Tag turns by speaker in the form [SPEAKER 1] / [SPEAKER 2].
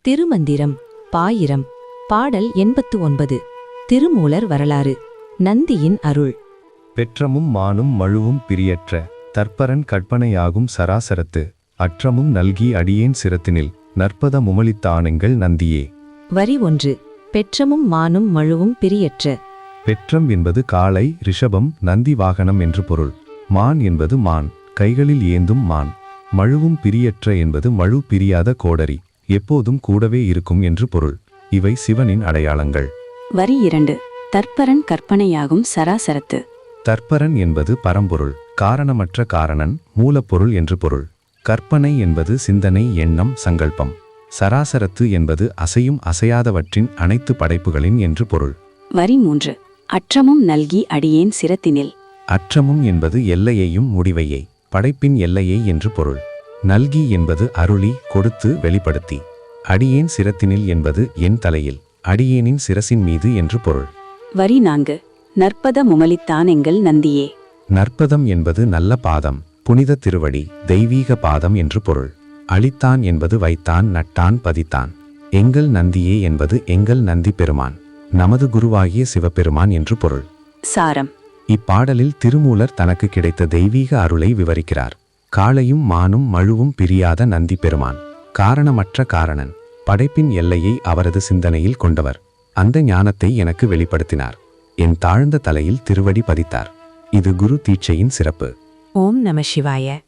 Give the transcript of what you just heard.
[SPEAKER 1] திருமந்திரம் பாயிரம் பாடல் 89. திருமூலர் வரலாறு. நந்தியின் அருள்.
[SPEAKER 2] பெற்றமும் மானும் மழுவும் பிரியற்ற தற்பரன் கற்பனையாகும் சராசரத்து அற்றமும் நல்கி அடியேன் சிரத்தினில் நற்பத முமளித்தானெங்கள் நந்தியே.
[SPEAKER 1] வரி 1. பெற்றமும் மானும் மழுவும் பிரியற்ற.
[SPEAKER 2] பெற்றம் என்பது காளை, ரிஷபம், நந்தி வாகனம் என்று பொருள். மான் என்பது மான், கைகளில் ஏந்தும் மான். மழுவும் பிரியற்ற என்பது மழு பிரியாத கோடரி, எப்போதும் கூடவே இருக்கும் என்று பொருள். இவை சிவனின் அடையாளங்கள்.
[SPEAKER 3] வரி 2. தற்பரன் கற்பனையாகும் சராசரத்து.
[SPEAKER 2] தற்பரன் என்பது பரம்பொருள், காரணமற்ற காரணன், மூலப்பொருள் என்று பொருள். கற்பனை என்பது சிந்தனை, எண்ணம், சங்கல்பம். சராசரத்து என்பது அசையும் அசையாதவற்றின் அனைத்து படைப்புகளின் என்று பொருள்.
[SPEAKER 3] வரி 3. அற்றமும் நல்கி அடியேன் சிரத்தினில்.
[SPEAKER 2] அற்றமும் என்பது எல்லையையும் முடிவையை, படைப்பின் எல்லையை என்று பொருள். நல்கி என்பது அருளி, கொடுத்து, வெளிப்படுத்தி. அடியேன் சிரத்தினில் என்பது என் தலையில், அடியேனின் சிரசின் மீது என்று பொருள்.
[SPEAKER 3] வரி 4. நற்பத முமளித்தான் எங்கள் நந்தியே.
[SPEAKER 2] நற்பதம் என்பது நல்ல பாதம், புனித திருவடி, தெய்வீக பாதம் என்று பொருள். அளித்தான் என்பது வைத்தான், நட்டான், பதித்தான். எங்கள் நந்தியே என்பது எங்கள் நந்தி பெருமான், நமது குருவாகிய சிவபெருமான் என்று பொருள்.
[SPEAKER 3] சாரம்.
[SPEAKER 2] இப்பாடலில் திருமூலர் தனக்கு கிடைத்த தெய்வீக அருளை விவரிக்கிறார். காளையும் மானும் மழுவும் பிரியாத நந்தி பெருமான், காரணமற்ற காரணன், படைப்பின் எல்லையை அவரது சிந்தனையில் கொண்டவர். அந்த ஞானத்தை எனக்கு வெளிப்படுத்தினார். என் தாழ்ந்த தலையில் திருவடி பதித்தார். இது குரு தீட்சையின் சிறப்பு.
[SPEAKER 1] ஓம் நம சிவாய.